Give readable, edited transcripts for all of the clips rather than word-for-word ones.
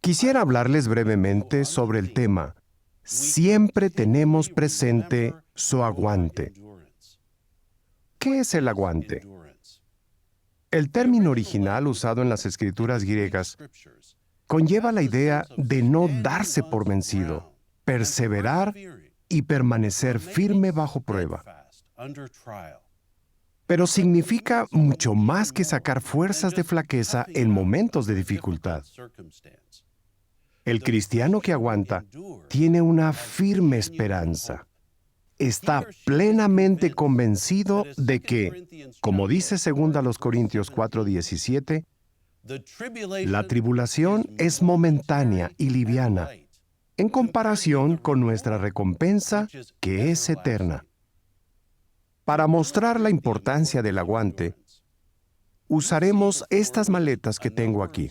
Quisiera hablarles brevemente sobre el tema. Siempre tenemos presente su aguante. ¿Qué es el aguante? El término original usado en las escrituras griegas conlleva la idea de no darse por vencido, perseverar y permanecer firme bajo prueba. Pero significa mucho más que sacar fuerzas de flaqueza en momentos de dificultad. El cristiano que aguanta tiene una firme esperanza. Está plenamente convencido de que, como dice 2 Corintios 4:17, la tribulación es momentánea y liviana, en comparación con nuestra recompensa, que es eterna. Para mostrar la importancia del aguante, usaremos estas maletas que tengo aquí.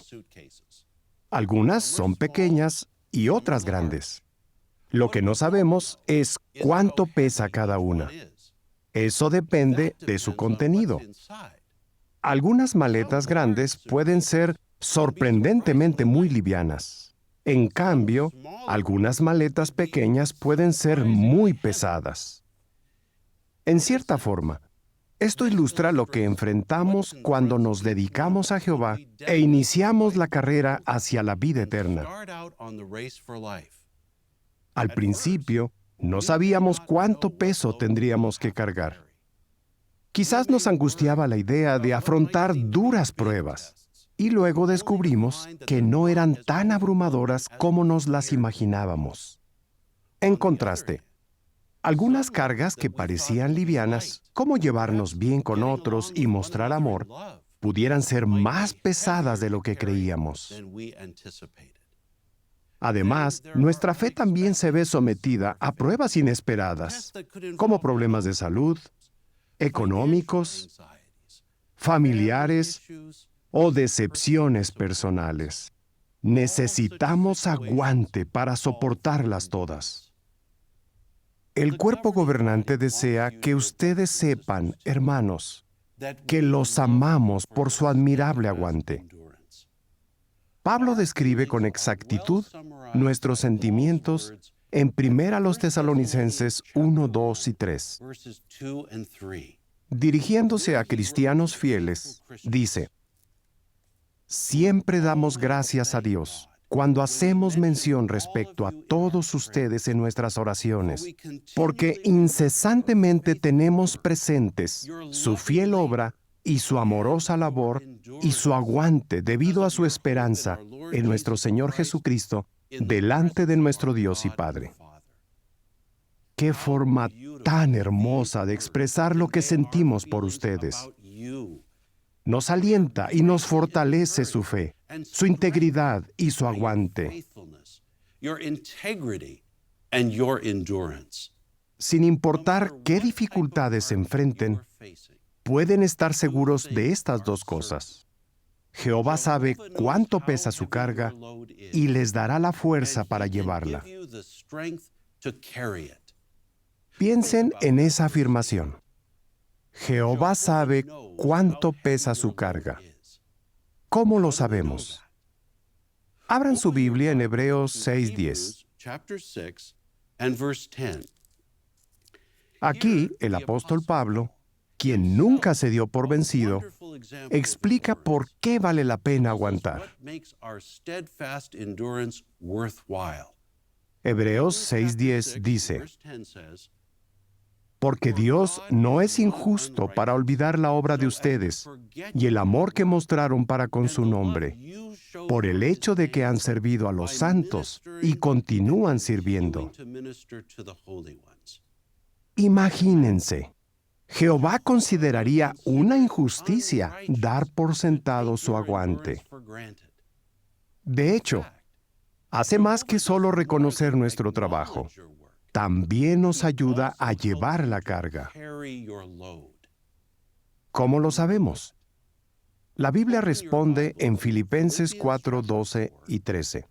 Algunas son pequeñas y otras grandes. Lo que no sabemos es cuánto pesa cada una. Eso depende de su contenido. Algunas maletas grandes pueden ser sorprendentemente muy livianas. En cambio, algunas maletas pequeñas pueden ser muy pesadas. En cierta forma, esto ilustra lo que enfrentamos cuando nos dedicamos a Jehová e iniciamos la carrera hacia la vida eterna. Al principio, no sabíamos cuánto peso tendríamos que cargar. Quizás nos angustiaba la idea de afrontar duras pruebas, y luego descubrimos que no eran tan abrumadoras como nos las imaginábamos. En contraste, algunas cargas que parecían livianas, como llevarnos bien con otros y mostrar amor, pudieran ser más pesadas de lo que creíamos. Además, nuestra fe también se ve sometida a pruebas inesperadas, como problemas de salud, económicos, familiares o decepciones personales. Necesitamos aguante para soportarlas todas. El cuerpo gobernante desea que ustedes sepan, hermanos, que los amamos por su admirable aguante. Pablo describe con exactitud nuestros sentimientos en 1 Tesalonicenses 1, 2 y 3. Dirigiéndose a cristianos fieles, dice: Siempre damos gracias a Dios cuando hacemos mención respecto a todos ustedes en nuestras oraciones, porque incesantemente tenemos presentes su fiel obra y su amorosa labor y su aguante debido a su esperanza en nuestro Señor Jesucristo delante de nuestro Dios y Padre. ¡Qué forma tan hermosa de expresar lo que sentimos por ustedes! Nos alienta y nos fortalece su fe, su integridad y su aguante. Sin importar qué dificultades se enfrenten, pueden estar seguros de estas dos cosas. Jehová sabe cuánto pesa su carga y les dará la fuerza para llevarla. Piensen en esa afirmación. Jehová sabe cuánto pesa su carga. ¿Cómo lo sabemos? Abran su Biblia en Hebreos 6:10. Aquí, el apóstol Pablo, quien nunca se dio por vencido, explica por qué vale la pena aguantar. Hebreos 6:10 dice: Porque Dios no es injusto para olvidar la obra de ustedes y el amor que mostraron para con su nombre, por el hecho de que han servido a los santos y continúan sirviendo. Imagínense, Jehová consideraría una injusticia dar por sentado su aguante. De hecho, hace más que solo reconocer nuestro trabajo. También nos ayuda a llevar la carga. ¿Cómo lo sabemos? La Biblia responde en Filipenses 4, 12 y 13.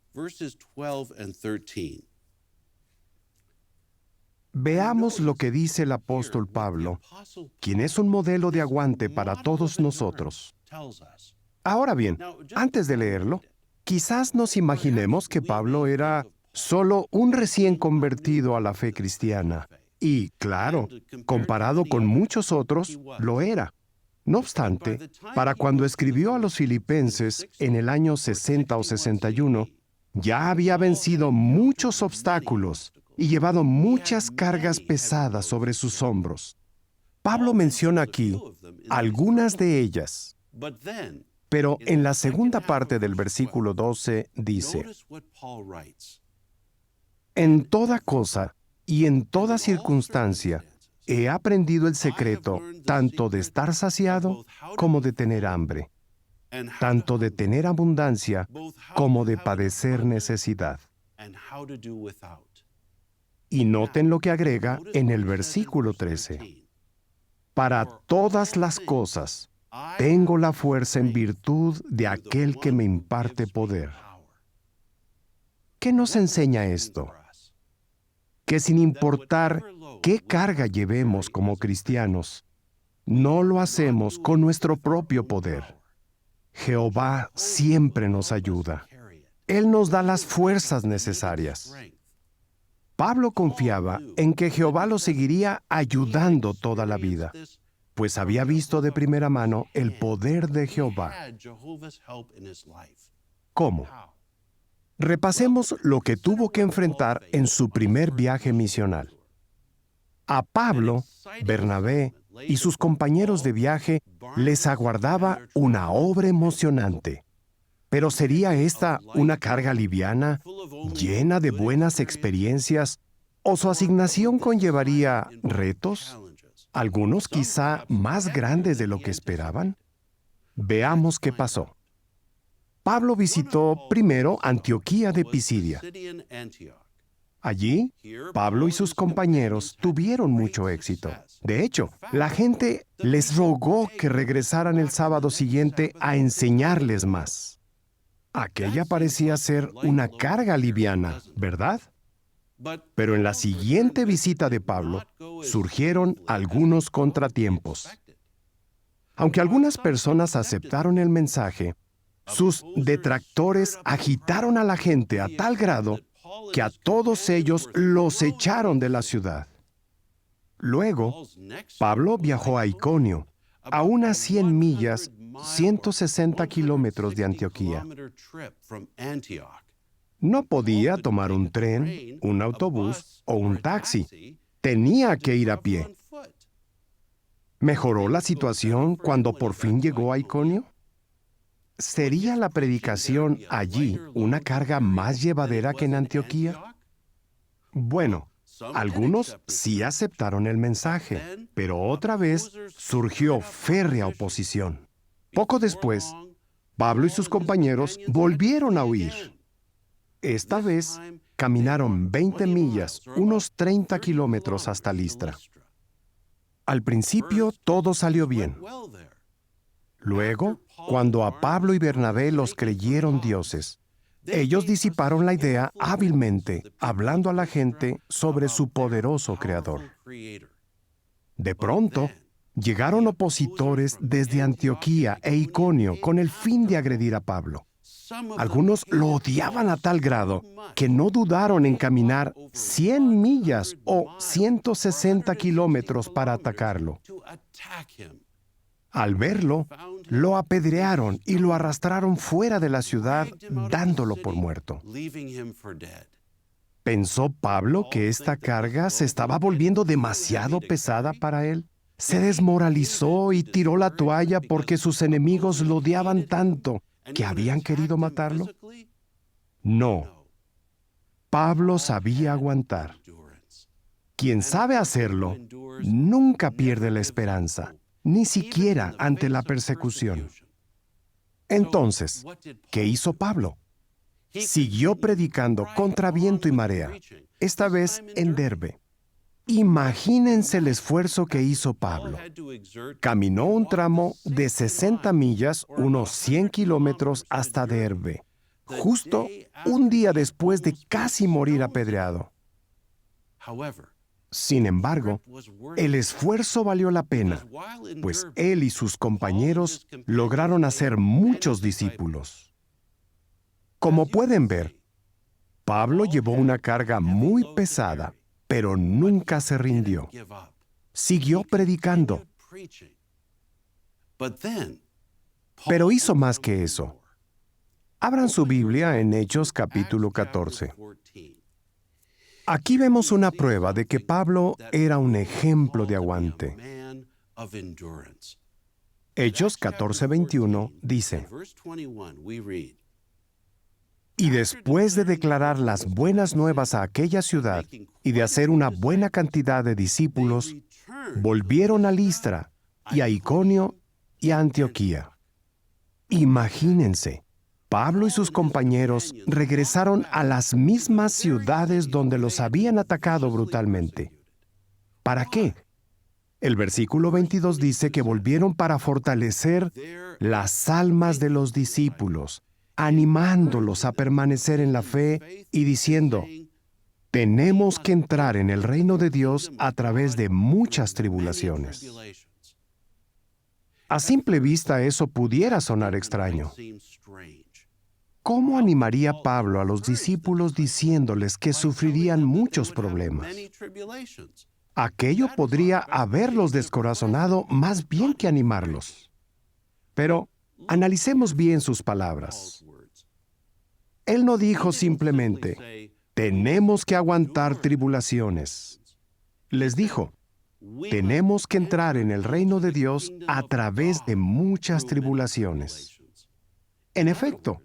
Veamos lo que dice el apóstol Pablo, quien es un modelo de aguante para todos nosotros. Ahora bien, antes de leerlo, Quizás nos imaginemos que Pablo era solo un recién convertido a la fe cristiana. Y, claro, comparado con muchos otros, lo era. No obstante, para cuando escribió a los Filipenses en el año 60 o 61, ya había vencido muchos obstáculos y llevado muchas cargas pesadas sobre sus hombros. Pablo menciona aquí algunas de ellas, pero en la segunda parte del versículo 12 dice: en toda cosa y en toda circunstancia he aprendido el secreto tanto de estar saciado como de tener hambre, tanto de tener abundancia como de padecer necesidad. Y noten lo que agrega en el versículo 13. Para todas las cosas tengo la fuerza en virtud de aquel que me imparte poder. ¿Qué nos enseña esto? Que sin importar qué carga llevemos como cristianos, no lo hacemos con nuestro propio poder. Jehová siempre nos ayuda. Él nos da las fuerzas necesarias. Pablo confiaba en que Jehová lo seguiría ayudando toda la vida, pues había visto de primera mano el poder de Jehová. ¿Cómo? Repasemos lo que tuvo que enfrentar en su primer viaje misional. A Pablo, Bernabé y sus compañeros de viaje les aguardaba una obra emocionante. Pero ¿sería esta una carga liviana, llena de buenas experiencias, o su asignación conllevaría retos, algunos quizá más grandes de lo que esperaban? Veamos qué pasó. Pablo visitó primero Antioquía de Pisidia. Allí, Pablo y sus compañeros tuvieron mucho éxito. De hecho, la gente les rogó que regresaran el sábado siguiente a enseñarles más. Aquella parecía ser una carga liviana, ¿verdad? Pero en la siguiente visita de Pablo, surgieron algunos contratiempos. Aunque algunas personas aceptaron el mensaje, sus detractores agitaron a la gente a tal grado que a todos ellos los echaron de la ciudad. Luego, Pablo viajó a Iconio, a unas 100 millas, 160 kilómetros de Antioquía. No podía tomar un tren, un autobús o un taxi. Tenía que ir a pie. ¿Mejoró la situación cuando por fin llegó a Iconio? ¿Sería la predicación allí una carga más llevadera que en Antioquía? Bueno, algunos sí aceptaron el mensaje, pero otra vez surgió férrea oposición. Poco después, Pablo y sus compañeros volvieron a huir. Esta vez caminaron 20 millas, unos 30 kilómetros hasta Listra. Al principio todo salió bien. Luego, cuando a Pablo y Bernabé los creyeron dioses, ellos disiparon la idea hábilmente, hablando a la gente sobre su poderoso Creador. De pronto, llegaron opositores desde Antioquía e Iconio con el fin de agredir a Pablo. Algunos lo odiaban a tal grado que no dudaron en caminar 100 millas o 160 kilómetros para atacarlo. Al verlo, lo apedrearon y lo arrastraron fuera de la ciudad, dándolo por muerto. ¿Pensó Pablo que esta carga se estaba volviendo demasiado pesada para él? Se desmoralizó y tiró la toalla porque sus enemigos lo odiaban tanto que habían querido matarlo. No. Pablo sabía aguantar. Quien sabe hacerlo, nunca pierde la esperanza, ni siquiera ante la persecución. Entonces, ¿qué hizo Pablo? Siguió predicando contra viento y marea, esta vez en Derbe. Imagínense el esfuerzo que hizo Pablo. Caminó un tramo de 60 millas, unos 100 kilómetros hasta Derbe, justo un día después de casi morir apedreado. Sin embargo, el esfuerzo valió la pena, pues él y sus compañeros lograron hacer muchos discípulos. Como pueden ver, Pablo llevó una carga muy pesada, pero nunca se rindió. Siguió predicando. Pero hizo más que eso. Abran su Biblia en Hechos capítulo 14. Aquí vemos una prueba de que Pablo era un ejemplo de aguante. Hechos 14:21 dice: Y después de declarar las buenas nuevas a aquella ciudad y de hacer una buena cantidad de discípulos, volvieron a Listra y a Iconio y a Antioquía. Imagínense, Pablo y sus compañeros regresaron a las mismas ciudades donde los habían atacado brutalmente. ¿Para qué? El versículo 22 dice que volvieron para fortalecer las almas de los discípulos, animándolos a permanecer en la fe y diciendo: tenemos que entrar en el reino de Dios a través de muchas tribulaciones. A simple vista eso pudiera sonar extraño. ¿Cómo animaría Pablo a los discípulos diciéndoles que sufrirían muchos problemas? Aquello podría haberlos descorazonado más bien que animarlos. Pero analicemos bien sus palabras. Él no dijo simplemente: tenemos que aguantar tribulaciones. Les dijo: tenemos que entrar en el reino de Dios a través de muchas tribulaciones. En efecto,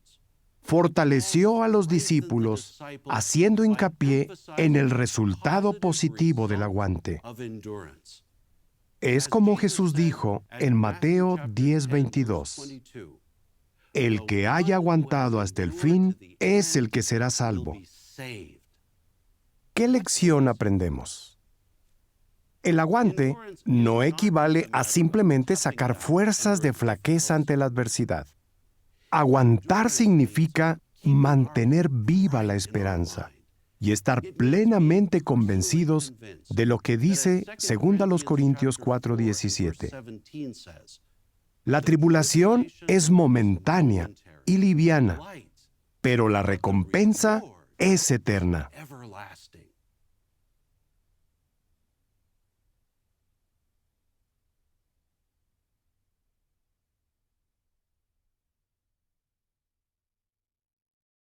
fortaleció a los discípulos, haciendo hincapié en el resultado positivo del aguante. Es como Jesús dijo en Mateo 10:22: el que haya aguantado hasta el fin es el que será salvo. ¿Qué lección aprendemos? El aguante no equivale a simplemente sacar fuerzas de flaqueza ante la adversidad. Aguantar significa mantener viva la esperanza y estar plenamente convencidos de lo que dice 2 Corintios 4:17. La tribulación es momentánea y liviana, pero la recompensa es eterna.